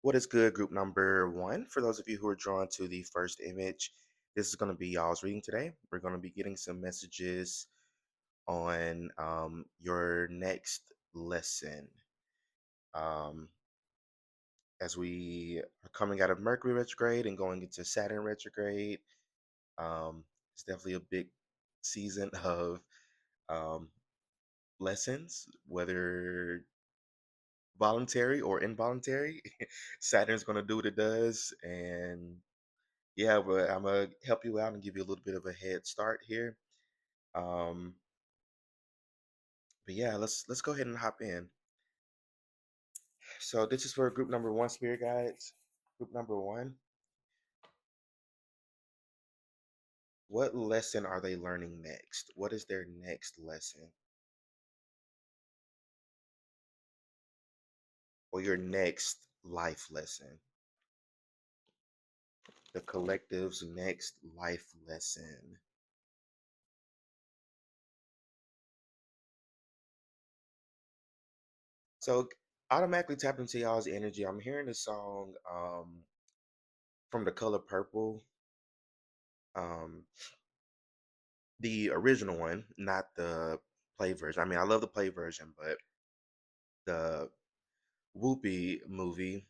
What is good, group number one? For those of you who are drawn to the first image, this is going to be y'all's reading today. We're going to be getting some messages on your next lesson. Um, as we are coming out of Mercury retrograde and going into Saturn retrograde, it's definitely a big season of um, lessons, whether voluntary or involuntary. Saturn's going to do what it does, and yeah, but I'm gonna help you out and give you a little bit of a head start here. Um, but yeah, let's go ahead and hop in. So this is for group number one, spirit guides. Group number one, what lesson are they learning next? What is their next lesson or your next life lesson? The collective's next life lesson. So automatically tap into y'all's energy. I'm hearing the song from the color purple. Um, the original one, not the play version. I mean, I love the play version, but the Whoopi movie,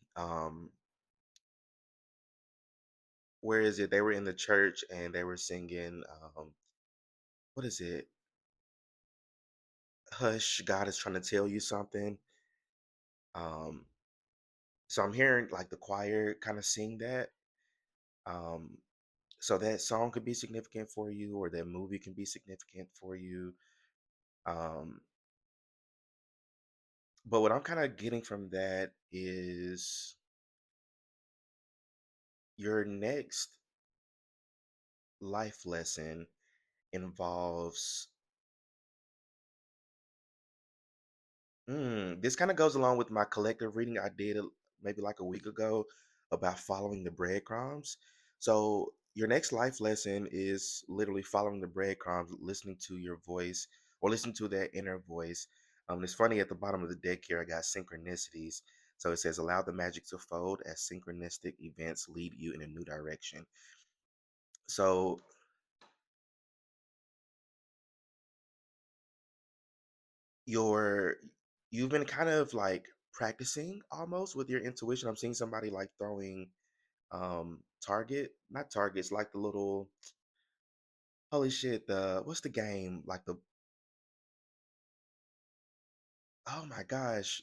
where is it? They were in the church and they were singing, what is it? Hush, God is trying to tell you something. Um, so I'm hearing like the choir kind of sing that. Um, so that song could be significant for you, or that movie can be significant for you. Um, but what I'm kind of getting from that is your next life lesson involves this kind of goes along with my collective reading I did maybe like a week ago about following the breadcrumbs. So your next life lesson is literally following the breadcrumbs, listening to your voice or listening to that inner voice. It's funny, at the bottom of the deck here I got synchronicities. So it says allow the magic to fold as synchronistic events lead you in a new direction. So your you've been kind of like practicing almost with your intuition. I'm seeing somebody like throwing not targets, like the little, holy shit, the what's the game? Like the, oh my gosh.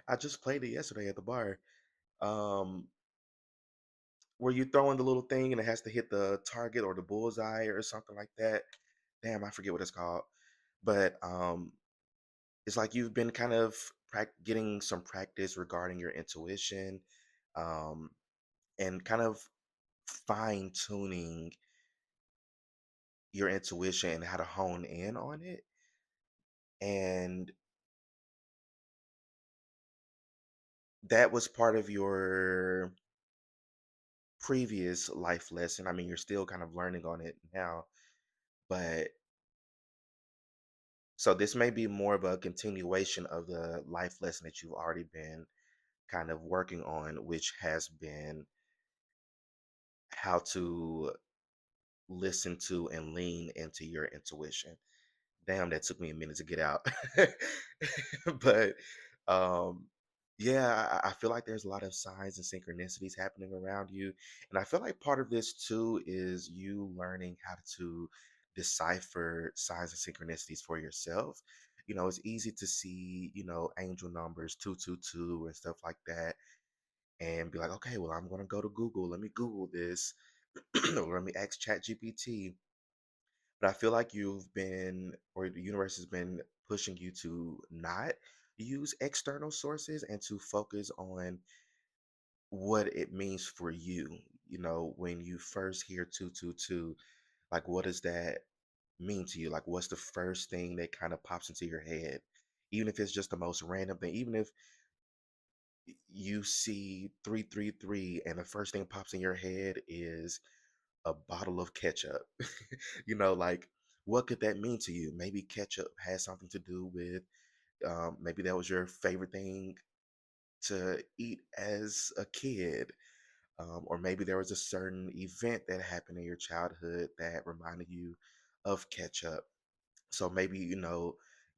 I just played it yesterday at the bar. Um where you throwing the little thing and it has to hit the target or the bullseye or something like that. Damn, I forget what it's called. But it's like you've been kind of getting some practice regarding your intuition, um, and kind of fine tuning your intuition and how to hone in on it. And that was part of your previous life lesson. I mean, you're still kind of learning on it now, but so this may be more of a continuation of the life lesson that you've already been kind of working on, which has been how to listen to and lean into your intuition. Damn, that took me a minute to get out. But um yeah, I feel like there's a lot of signs and synchronicities happening around you. And I feel like part of this too is you learning how to decipher signs and synchronicities for yourself. It's easy to see, angel numbers 222 and stuff like that and be like, okay, well, I'm gonna go to Google. Let me Google this. Or let me ask Chat GPT. But I feel like you've been, or the universe has been pushing you to not use external sources and to focus on what it means for you. When you first hear 222, like what does that mean to you? Like what's the first thing that kind of pops into your head? Even if it's just the most random thing, even if you see 333 and the first thing pops in your head is a bottle of ketchup. Like what could that mean to you? Maybe ketchup has something to do with, maybe that was your favorite thing to eat as a kid. Or maybe there was a certain event that happened in your childhood that reminded you of ketchup. So maybe,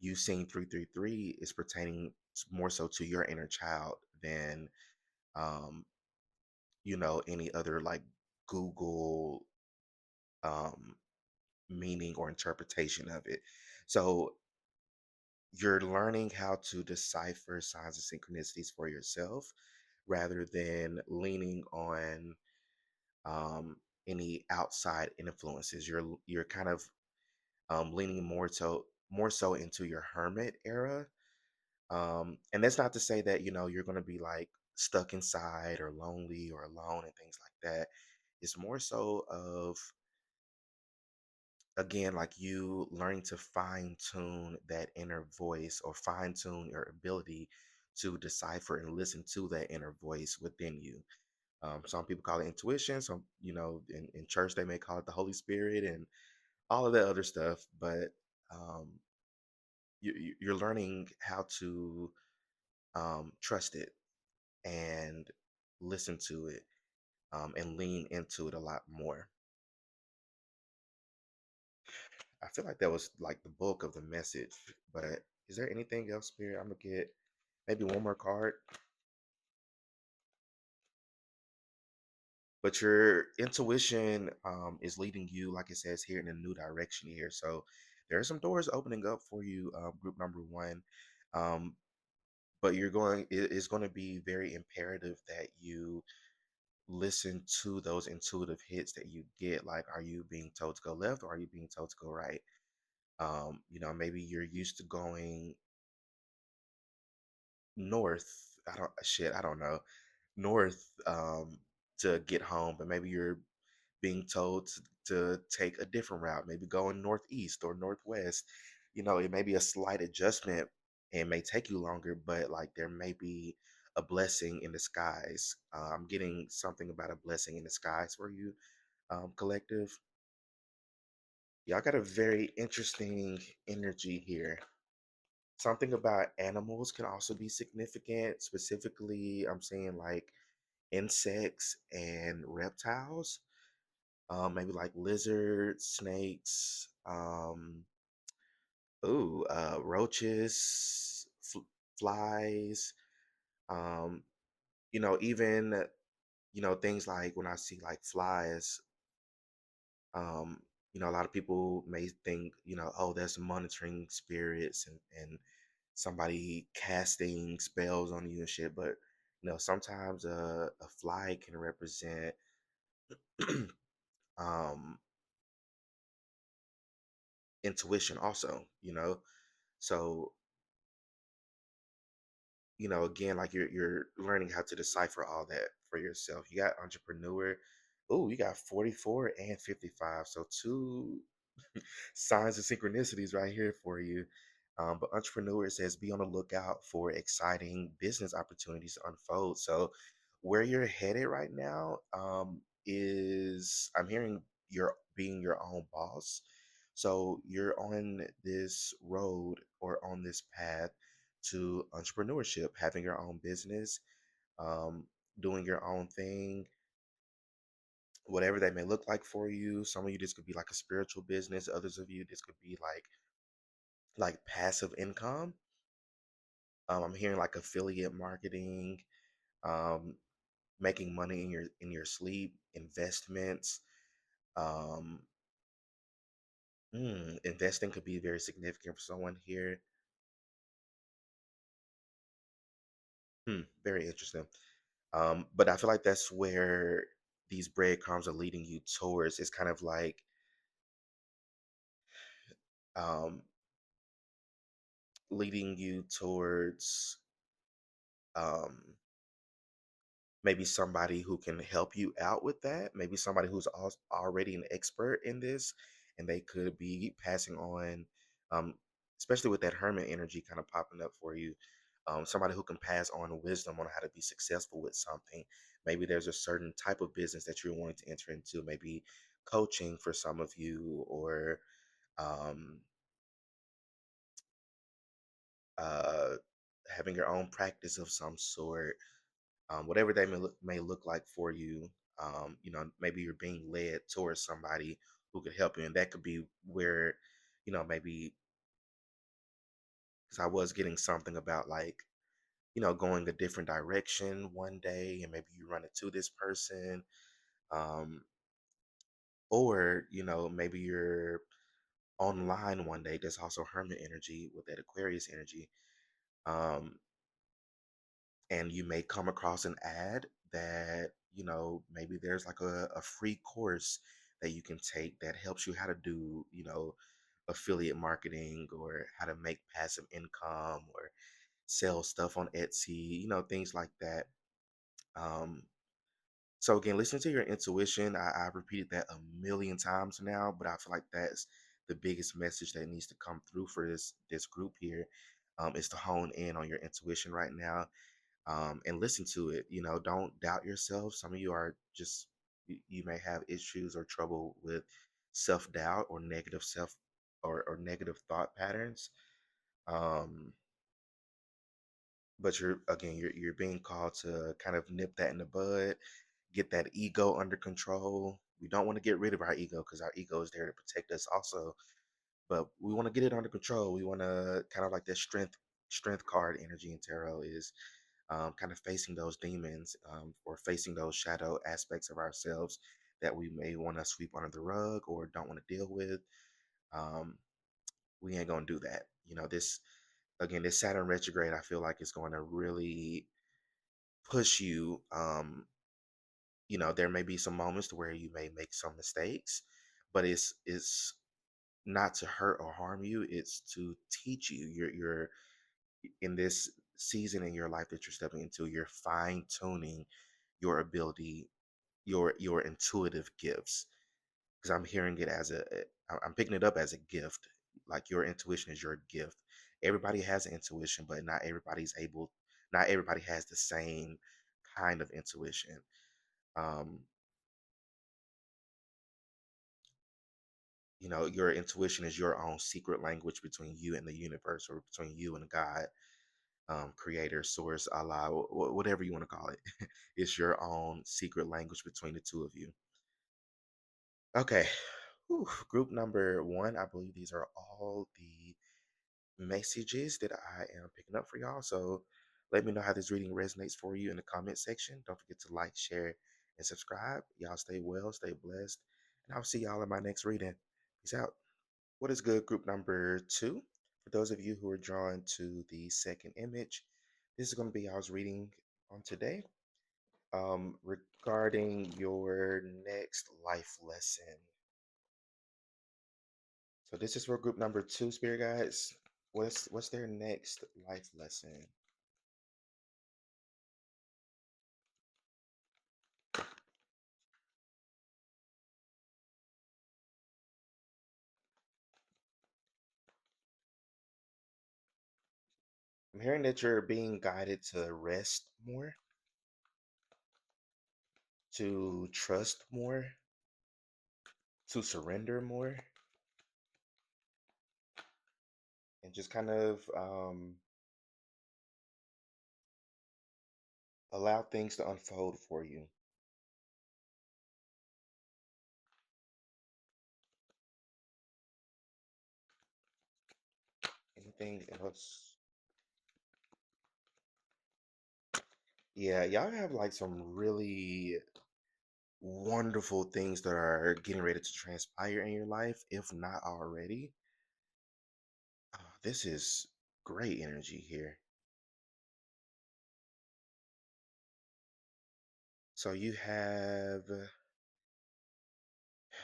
you seeing 333 is pertaining more so to your inner child than, um, any other like Google um, meaning or interpretation of it. So you're learning how to decipher signs and synchronicities for yourself rather than leaning on um, any outside influences. You're kind of leaning more so into your hermit era. And that's not to say that you're going to be like stuck inside or lonely or alone and things like that. It's more so of, again, like you learning to fine tune that inner voice or fine tune your ability to decipher and listen to that inner voice within you. Some people call it intuition. Some, in church they may call it the Holy Spirit and all of that other stuff. But um, you're learning how to trust it and listen to it, and lean into it a lot more. I feel like that was like the bulk of the message. But is there anything else, Spirit? I'm gonna get maybe one more card. But your intuition is leading you, like it says here, in a new direction here. So there are some doors opening up for you, group number one. Um, but it's going to be very imperative that you listen to those intuitive hits that you get. Like, are you being told to go left or are you being told to go right? Maybe you're used to going north. I don't know, north, to get home, but maybe you're being told to take a different route, maybe going northeast or northwest. It may be a slight adjustment and may take you longer, but like there may be a blessing in disguise. I'm getting something about a blessing in disguise for you, collective. Y'all got a very interesting energy here. Something about animals can also be significant. Specifically, I'm saying like insects and reptiles, maybe like lizards, snakes, roaches, flies, um, even things like when I see like flies, um, a lot of people may think, oh, that's monitoring spirits and somebody casting spells on you and shit. But sometimes a fly can represent um intuition also, so again, like you're learning how to decipher all that for yourself. You got entrepreneur. Oh, you got 44 and 55. So two signs and synchronicities right here for you. But entrepreneur says be on the lookout for exciting business opportunities to unfold. So where you're headed right now, is, I'm hearing, you're being your own boss. So you're on this road or on this path to entrepreneurship, having your own business, um, doing your own thing, whatever that may look like for you. Some of you, this could be like a spiritual business. Others of you, this could be like passive income. I'm hearing like affiliate marketing, um, making money in your sleep, investments. Um, Investing could be very significant for someone here. Very interesting. But I feel like that's where these breadcrumbs are leading you towards. It's kind of like, um, leading you towards, um, maybe somebody who can help you out with that. Maybe somebody who's already an expert in this, and they could be passing on, um, especially with that hermit energy kind of popping up for you. Somebody who can pass on wisdom on how to be successful with something. Maybe there's a certain type of business that you're wanting to enter into, maybe coaching for some of you, or um, uh, having your own practice of some sort, whatever they may look like for you. Maybe you're being led towards somebody who could help you, and that could be where, maybe because I was getting something about like, going a different direction one day, and maybe you run into this person, um, or maybe you're online one day. There's also Hermit energy with that Aquarius energy. Um, and you may come across an ad that maybe there's like a free course that you can take that helps you how to do affiliate marketing, or how to make passive income, or sell stuff on Etsy, things like that. Um so again, listen to your intuition. I've repeated that a million times now, but I feel like that's the biggest message that needs to come through for this group here, is to hone in on your intuition right now, and listen to it. Don't doubt yourself. Some of you are just, you may have issues or trouble with self-doubt, or negative self, or negative thought patterns. Um, but you're being called to kind of nip that in the bud, get that ego under control. We don't want to get rid of our ego, because our ego is there to protect us also, but we want to get it under control. We want to kind of like that strength card energy in tarot is, kind of facing those demons, or facing those shadow aspects of ourselves that we may want to sweep under the rug or don't want to deal with. Um, we ain't gonna do that. This, again, this Saturn retrograde, I feel like it's going to really push you. There may be some moments to where you may make some mistakes, but it's not to hurt or harm you. It's to teach you. You're in this season in your life that you're stepping into. You're fine tuning your ability, your intuitive gifts. Because I'm hearing it as I'm picking it up as a gift. Like your intuition is your gift. Everybody has an intuition, but not everybody has the same kind of intuition. Um, your intuition is your own secret language between you and the universe, or between you and God, creator, source, Allah, whatever you want to call it. It's your own secret language between the two of you. Okay. Whew. Group number one, I believe these are all the messages that I am picking up for y'all. So let me know how this reading resonates for you in the comment section. Don't forget to like, share, and subscribe. Y'all stay well, stay blessed, and I'll see y'all in my next reading. Peace out. What is good, group number two? For those of you who are drawn to the second image, this is going to be y'all's reading on today, regarding your next life lesson. So this is for group number two, spirit guides. What's their next life lesson? I'm hearing that you're being guided to rest more, to trust more, to surrender more, and just kind of allow things to unfold for you. Anything else? Yeah, y'all have like some really wonderful things that are getting ready to transpire in your life, if not already. This is great energy here. So you have,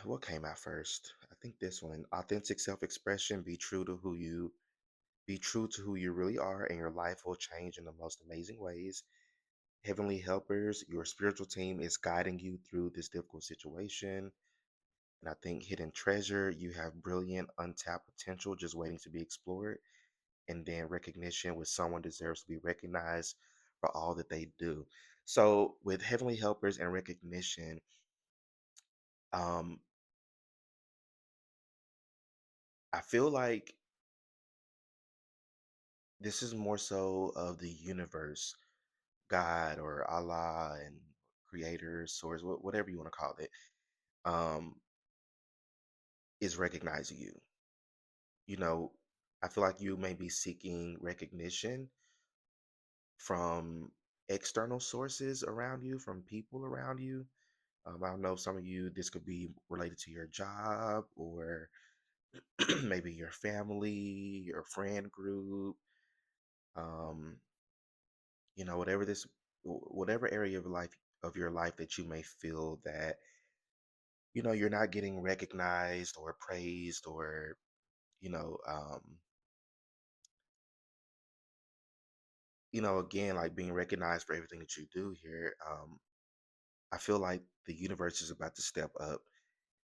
what came out first? I think this one, authentic self-expression. Be true to who you really are, and your life will change in the most amazing ways. Heavenly helpers, your spiritual team is guiding you through this difficult situation. And I think hidden treasure, you have brilliant, untapped potential just waiting to be explored. And then recognition, with someone deserves to be recognized for all that they do. So with heavenly helpers and recognition, um, I feel like this is more so of the universe, God or Allah and creator, source, whatever you want to call it, um, is recognizing you. You know, I feel like you may be seeking recognition from external sources around you, from people around you. I don't know, some of you, this could be related to your job or maybe your family, your friend group, um, whatever whatever area of your life that you may feel that, you're not getting recognized or praised or, you know, um, again, like being recognized for everything that you do here. I feel like the universe is about to step up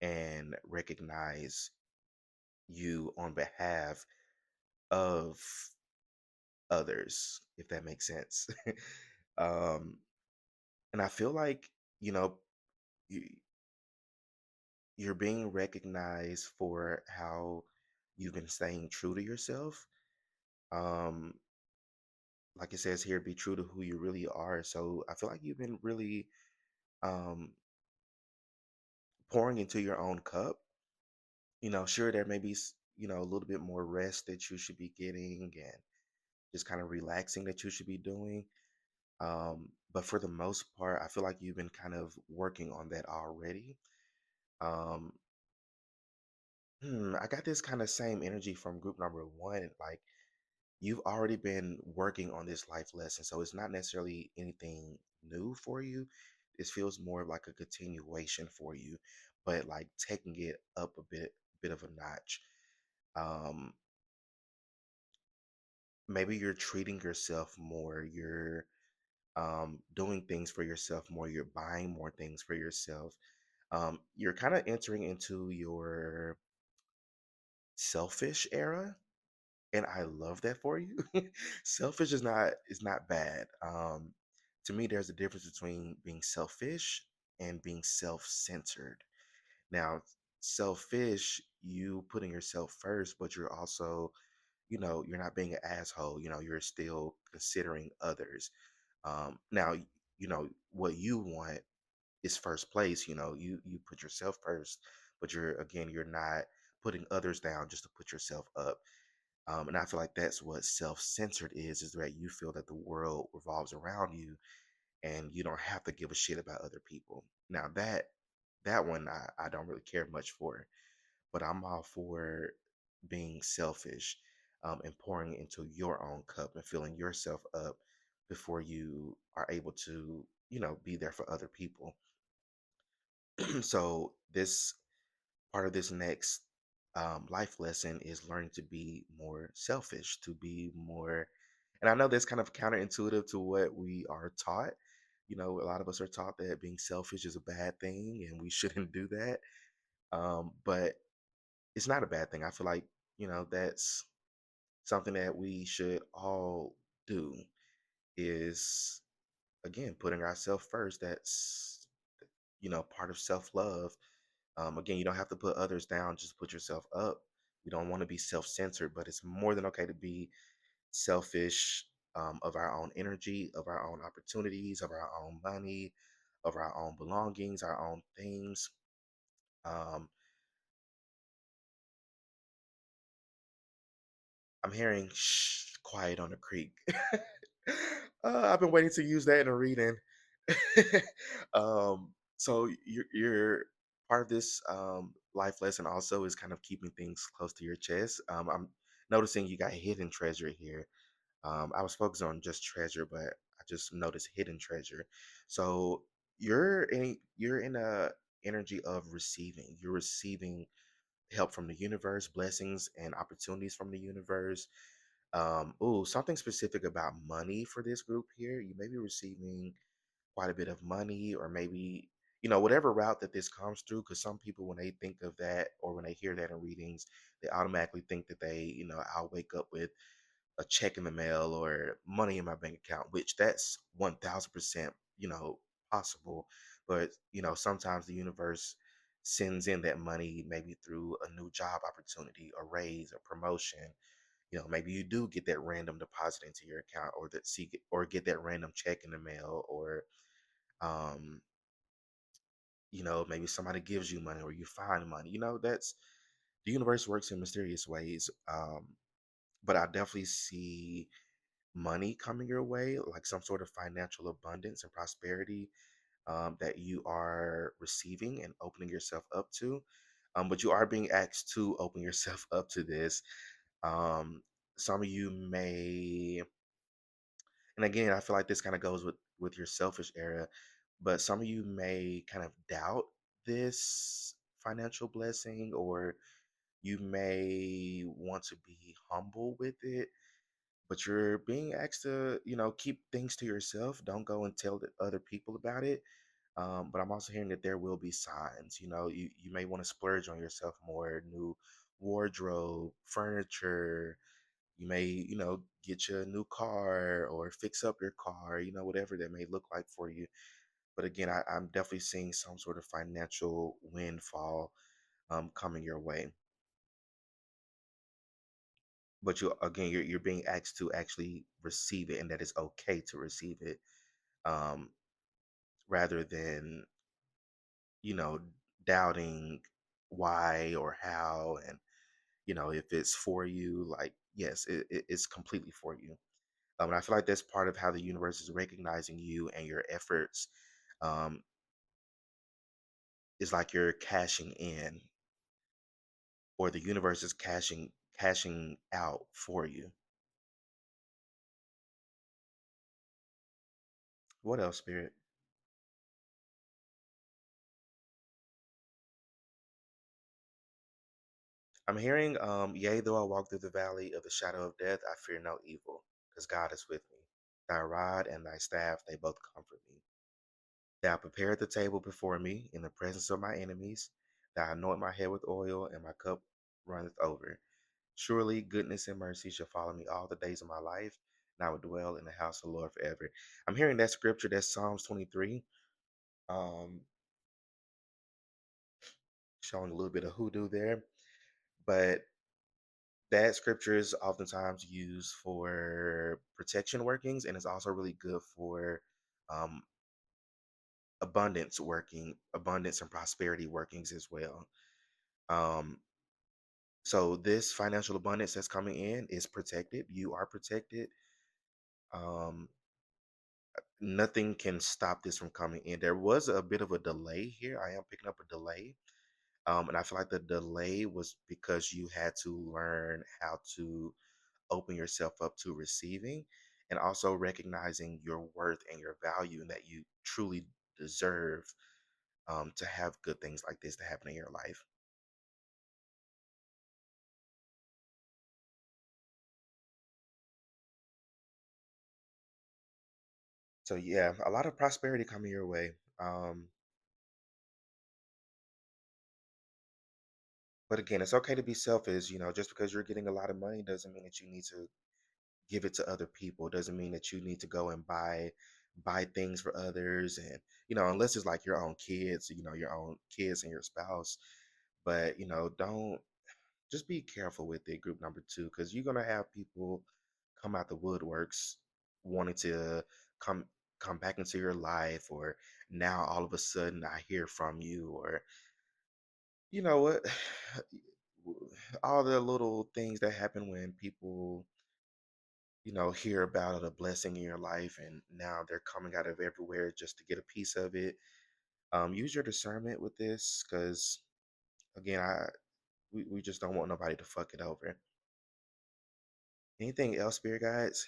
and recognize you on behalf of others, if that makes sense. um, and I feel like, you know, you, you're being recognized for how you've been staying true to yourself. Um, like it says here, be true to who you really are. So I feel like you've been really um, pouring into your own cup. Sure, there may be, a little bit more rest that you should be getting and just kind of relaxing that you should be doing. But for the most part, I feel like you've been kind of working on that already. Um, I got this kind of same energy from group number one. Like you've already been working on this life lesson, so it's not necessarily anything new for you. This feels more of like a continuation for you, but like taking it up a bit of a notch. Um, Maybe you're treating yourself more. You're doing things for yourself more. You're buying more things for yourself. You're kind of entering into your selfish era, and I love that for you. Selfish is not bad. To me, there's a difference between being selfish and being self-centered. Now, selfish, you putting yourself first, but you're also, you're not being an asshole. You're still considering others. Now, what you want is first place. You put yourself first, but you're not putting others down just to put yourself up. And I feel like that's what self-centered is that you feel that the world revolves around you and you don't have to give a shit about other people. Now that one I don't really care much for, but I'm all for being selfish, and pouring into your own cup and filling yourself up before you are able to, be there for other people. So this part of this next life lesson is learning to be more selfish, to be more, and I know that's kind of counterintuitive to what we are taught. A lot of us are taught that being selfish is a bad thing and we shouldn't do that. But it's not a bad thing. I feel like, that's something that we should all do is, again, putting ourselves first. That's, part of self-love. Again, you don't have to put others down, just put yourself up. You don't want to be self-centered, but it's more than okay to be selfish, of our own energy, of our own opportunities, of our own money, of our own belongings, our own things. Um, I'm hearing shh, quiet on the creek. I've been waiting to use that in a reading. So you're part of this life lesson also is kind of keeping things close to your chest. I'm noticing you got hidden treasure here. I was focused on just treasure, but I just noticed hidden treasure. So you're in a energy of receiving. You're receiving help from the universe, blessings and opportunities from the universe. Something specific about money for this group here. You may be receiving quite a bit of money, or maybe, whatever route that this comes through. Because some people, when they think of that or when they hear that in readings, they automatically think that I'll wake up with a check in the mail or money in my bank account, which that's 1000%, possible. But, sometimes the universe sends in that money maybe through a new job opportunity, a raise, a promotion, Maybe you do get that random deposit into your account, or that see or get that random check in the mail, or um, maybe somebody gives you money or you find money. That's the universe works in mysterious ways. But I definitely see money coming your way, like some sort of financial abundance and prosperity that you are receiving and opening yourself up to. But you are being asked to open yourself up to this. Um, some of you may, and again, I feel like this kind of goes with your selfish era, but some of you may kind of doubt this financial blessing, or you may want to be humble with it, but you're being asked to, keep things to yourself. Don't go and tell the other people about it. But I'm also hearing that there will be signs. You may want to splurge on yourself more, new wardrobe, furniture. You may, get you a new car or fix up your car, whatever that may look like for you. But again, I'm definitely seeing some sort of financial windfall coming your way. But you're being asked to actually receive it, and that it's okay to receive it, um, rather than you know doubting why or how, and if it's for you, like, yes, it's completely for you. And I feel like that's part of how the universe is recognizing you and your efforts. um, is like you're cashing in, or the universe is cashing out for you. What else, spirit? I'm hearing, yea, though I walk through the valley of the shadow of death, I fear no evil, because God is with me. Thy rod and thy staff, they both comfort me. Thou prepared the table before me in the presence of my enemies. Thou anoint my head with oil, and my cup runneth over. Surely goodness and mercy shall follow me all the days of my life, and I will dwell in the house of the Lord forever. I'm hearing that scripture, that's Psalms 23, um, showing a little bit of hoodoo there. But that scripture is oftentimes used for protection workings, and it's also really good for um, abundance and prosperity workings as well. Um, so this financial abundance that's coming in is protected. You are protected. Um, Nothing can stop this from coming in. There was a bit of a delay here. I am picking up a delay. And I feel like the delay was because you had to learn how to open yourself up to receiving, and also recognizing your worth and your value, and that you truly deserve to have good things like this to happen in your life. So yeah, a lot of prosperity coming your way. Um, but again, it's okay to be selfish. Just because you're getting a lot of money doesn't mean that you need to give it to other people. It doesn't mean that you need to go and buy things for others, and unless it's like your own kids, your own kids and your spouse. But don't, just be careful with it, group number two, because you're gonna have people come out the woodworks wanting to come come back into your life, or now all of a sudden I hear from you, or you know what, all the little things that happen when people hear about a blessing in your life, and now they're coming out of everywhere just to get a piece of it. Use your discernment with this, because again, we just don't want nobody to fuck it over. Anything else, spirit guides?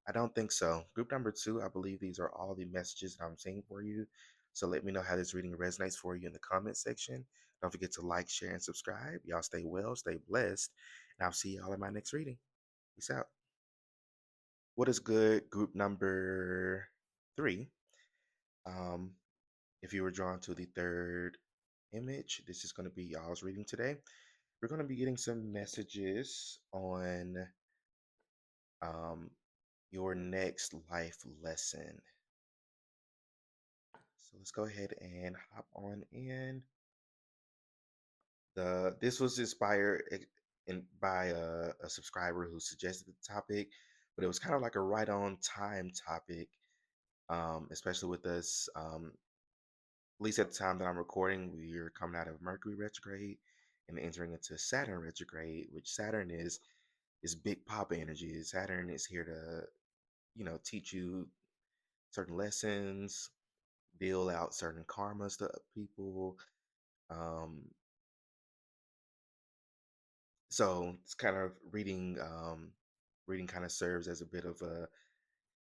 I don't think so. Group number two, I believe these are all the messages that I'm seeing for you. So let me know how this reading resonates for you in the comment section. Don't forget to like, share, and subscribe. Y'all stay well, stay blessed, and I'll see y'all in my next reading. Peace out. What is good, group number three? Um, if you were drawn to the third image, this is going to be y'all's reading today. We're going to be getting some messages on um, your next life lesson. So let's go ahead and hop on in. This was and by a subscriber who suggested the topic, but it was kind of like a right on time topic, especially with us. At least at the time that I'm recording, we're coming out of Mercury retrograde and entering into Saturn retrograde, which Saturn is big papa energy. Saturn is here to, teach you certain lessons, deal out certain karmas to people. Um, so it's kind of reading kind of serves as a bit of a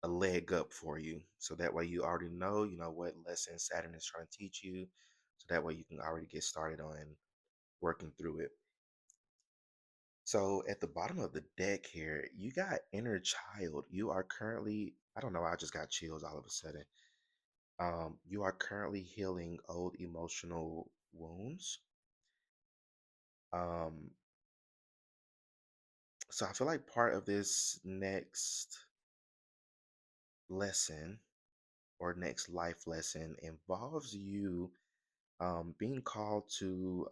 leg up for you. So that way you already know, what lesson Saturn is trying to teach you. So that way you can already get started on working through it. So at the bottom of the deck here, you got inner child. You are currently, I don't know, I just got chills all of a sudden. You are currently healing old emotional wounds. Um, so I feel like part of this next lesson or next life lesson involves you being called to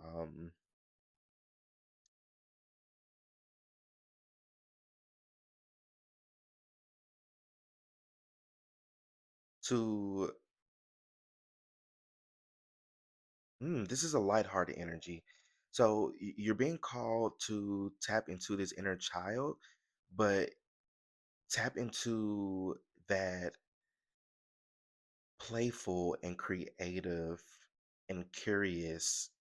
this is a lighthearted energy. So you're being called to tap into this inner child, but tap into that playful and creative and curious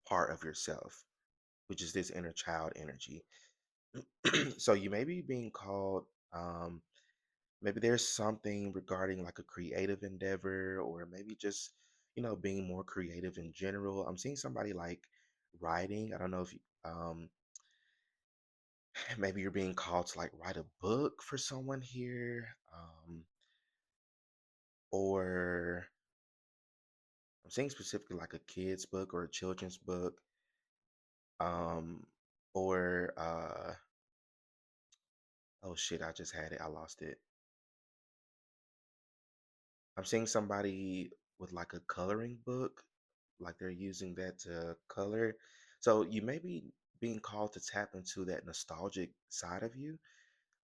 part of yourself, which is this inner child energy. So you may be being called, um, maybe there's something regarding like a creative endeavor, or maybe just, being more creative in general. I'm seeing somebody like writing. I don't know if you, maybe you're being called to like write a book for someone here, or I'm saying specifically like a kid's book or a children's book, um, or oh shit, I just had it, I lost it. I'm seeing somebody with like a coloring book, like they're using that to color. So you may be being called to tap into that nostalgic side of you.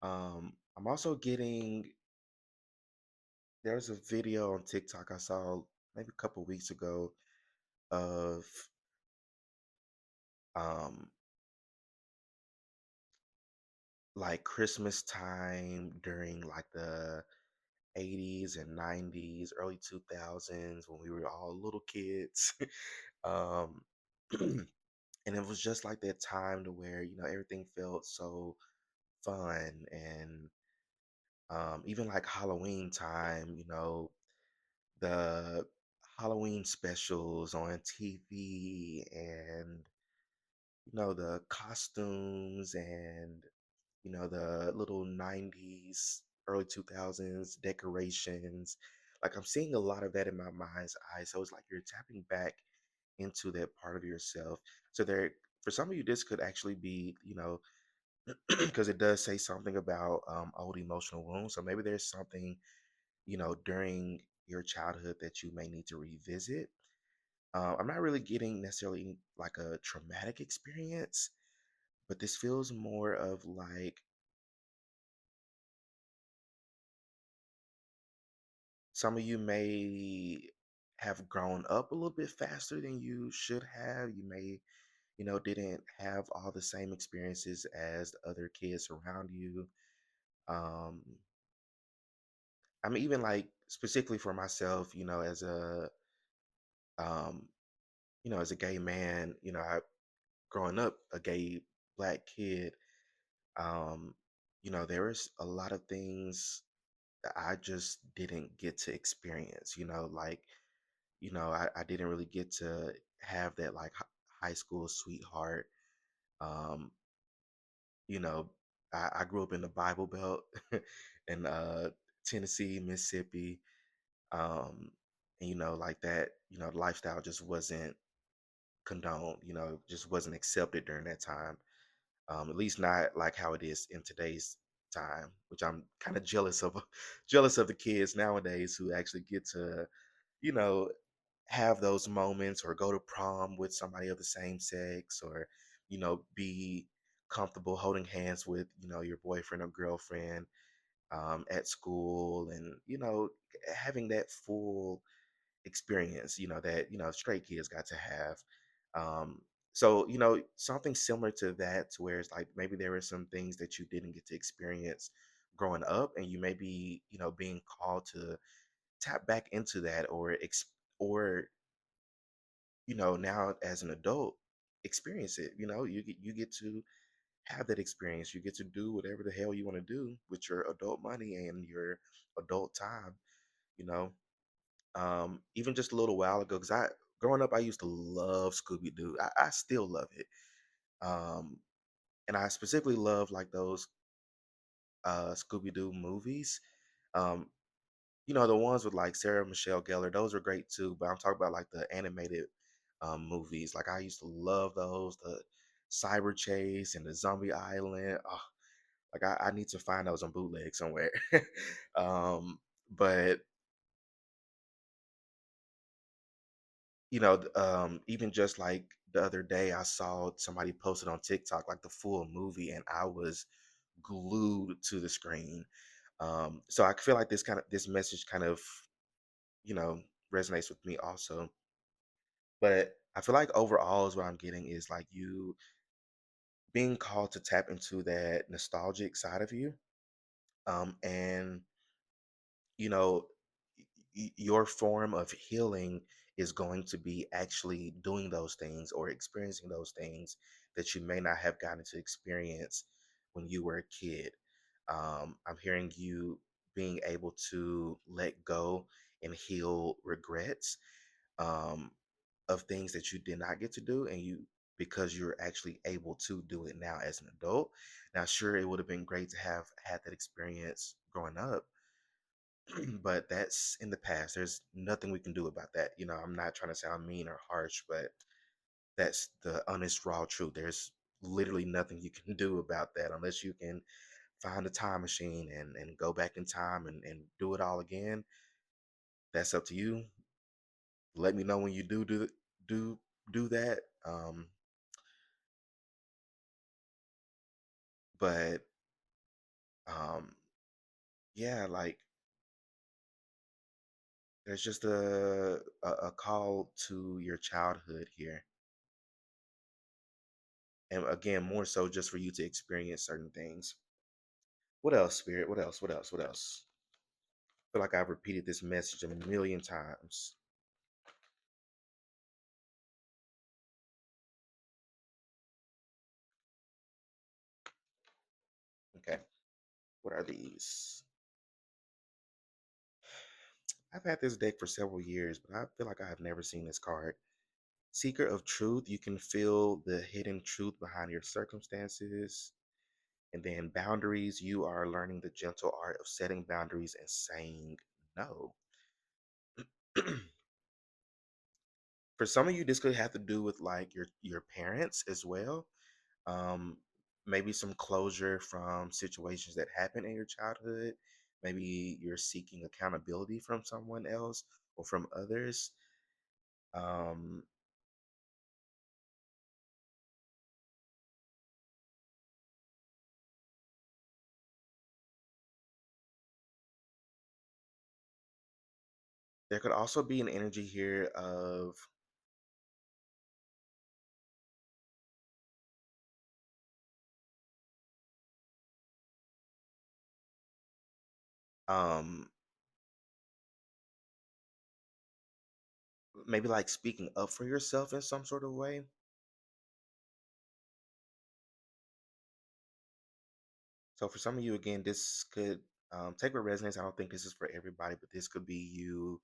I'm also getting, there's a video on TikTok I saw maybe a couple weeks ago of um like Christmas time during like the 80s and 90s, early 2000s when we were all little kids. um and it was just like that time to where, everything felt so fun, and even like Halloween time, the Halloween specials on TV, and the costumes, and the little 90s, early 2000s decorations. Like I'm seeing a lot of that in my mind's eye. So it's like you're tapping back into that part of yourself. So there, for some of you, this could actually be, because it does say something about old emotional wounds. So maybe there's something, during your childhood that you may need to revisit. I'm not really getting necessarily like a traumatic experience, but this feels more of like some of you may have grown up a little bit faster than you should have. You may, didn't have all the same experiences as the other kids around you. Um, I'm even like specifically for myself, um, as a gay man, I growing up a gay black kid, um, there was a lot of things that I just didn't get to experience, like, I didn't really get to have that like high school sweetheart. Um, you know, I grew up in the Bible Belt in Tennessee, Mississippi. Um, and like that, lifestyle just wasn't condoned, just wasn't accepted during that time. At least not like how it is in today's time, which I'm kind of jealous of jealous of the kids nowadays who actually get to, you know, have those moments or go to prom with somebody of the same sex, or be comfortable holding hands with, your boyfriend or girlfriend at school, and having that full experience, that straight kids got to have. Um, so something similar to that, to where it's like maybe there were some things that you didn't get to experience growing up, and you may be being called to tap back into that, or now as an adult experience it. You get to have that experience. You get to do whatever the hell you want to do with your adult money and your adult time. You know, even just a little while ago, because I growing up, I used to love Scooby Doo. I still love it. Um, and I specifically love like those Scooby Doo movies. Um, the ones with like Sarah Michelle Gellar, those are great too. But I'm talking about like the animated movies. Like I used to love those, the Cyber Chase and the Zombie Island. Oh, like I need to find those on bootleg somewhere. um, but even just like the other day, I saw somebody posted on TikTok like the full movie, and I was glued to the screen. So I feel like this message kind of you know resonates with me also. But I feel like overall is what I'm getting is like you being called to tap into that nostalgic side of you, and you know your form of healing is going to be actually doing those things or experiencing those things that you may not have gotten to experience when you were a kid. I'm hearing you being able to let go and heal regrets, um, of things that you did not get to do, and because you're actually able to do it now as an adult. Now sure, it would have been great to have had that experience growing up, but that's in the past. There's nothing we can do about that. I'm not trying to sound mean or harsh, but that's the honest, raw truth. There's literally nothing you can do about that unless you can find a time machine and go back in time and do it all again. That's up to you. Let me know when you do do that. But um, yeah, like there's just a call to your childhood here, and again, more so just for you to experience certain things. What else, Spirit? What else? What else? What else? I feel like I've repeated this message a million times. Okay. What are these? I've had this deck for several years, but I feel like I have never seen this card. Seeker of truth, you can feel the hidden truth behind your circumstances. And then boundaries, you are learning the gentle art of setting boundaries and saying no. For some of you, this could have to do with like your parents as well. um, Maybe some closure from situations that happened in your childhood. Maybe you're seeking accountability from someone else or from others. Um, there could also be an energy here of um, maybe like speaking up for yourself in some sort of way. So for some of you, again, this could take with resonance. I don't think this is for everybody, but this could be you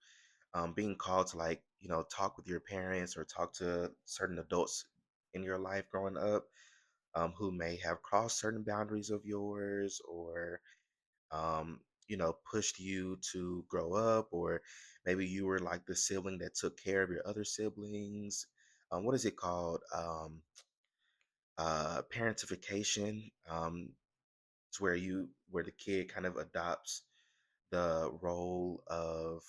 being called to like talk with your parents or talk to certain adults in your life growing up, who may have crossed certain boundaries of yours, or pushed you to grow up, or maybe you were like the sibling that took care of your other siblings. What is it called? Parentification. It's where the kid kind of adopts the role of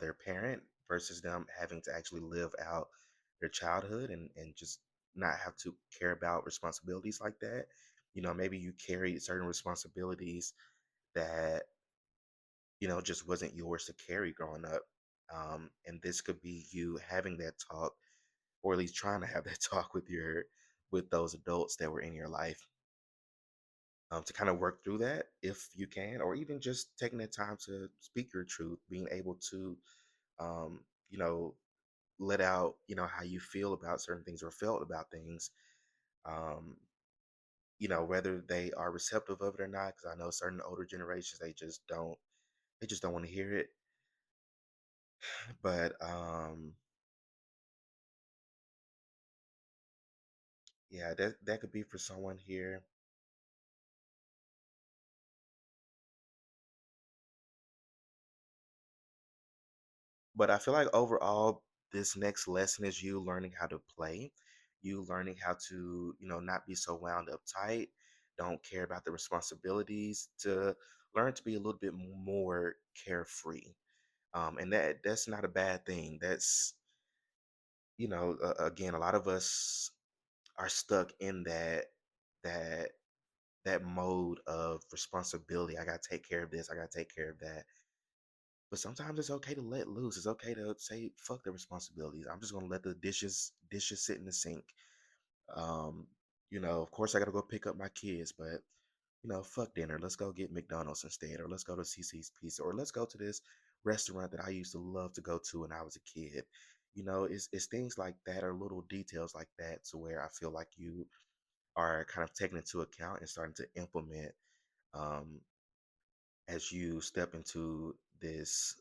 their parent versus them having to actually live out their childhood and just not have to care about responsibilities like that. Maybe you carried certain responsibilities that, just wasn't yours to carry growing up. And this could be you having that talk, or at least trying to have that talk with those adults that were in your life, to kind of work through that if you can, or even just taking the time to speak your truth, being able to, um, you know, let out, how you feel about certain things or felt about things, um, whether they are receptive of it or not. Because I know certain older generations, they just don't want to hear it. But yeah, that could be for someone here. But I feel like overall, this next lesson is you learning how to play, you learning how to, not be so wound up tight, don't care about the responsibilities, to learn to be a little bit more carefree. And that's not a bad thing. That's, again, a lot of us are stuck in that that mode of responsibility. I gotta take care of this. I gotta take care of that. But sometimes it's okay to let loose. It's okay to say, fuck the responsibilities. I'm just gonna let the dishes sit in the sink. Um, of course I gotta go pick up my kids, but fuck dinner. Let's go get McDonald's instead, or let's go to CC's Pizza, or let's go to this restaurant that I used to love to go to when I was a kid. It's things like that, or little details like that, to where I feel like you are kind of taking into account and starting to implement, um, as you step into this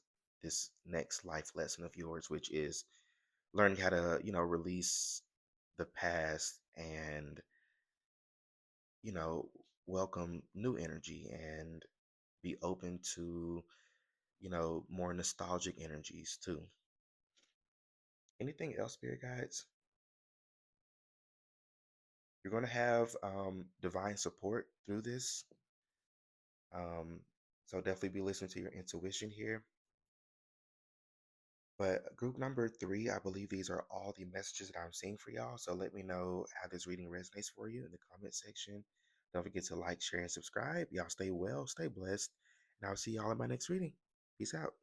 next life lesson of yours, which is learning how to, release the past and, you know, welcome new energy and be open to, more nostalgic energies too. Anything else, spirit guides? You're going to have divine support through this. So definitely be listening to your intuition here. But group number three, I believe these are all the messages that I'm seeing for y'all. So let me know how this reading resonates for you in the comment section. Don't forget to like, share, and subscribe. Y'all stay well, stay blessed, and I'll see y'all in my next reading. Peace out.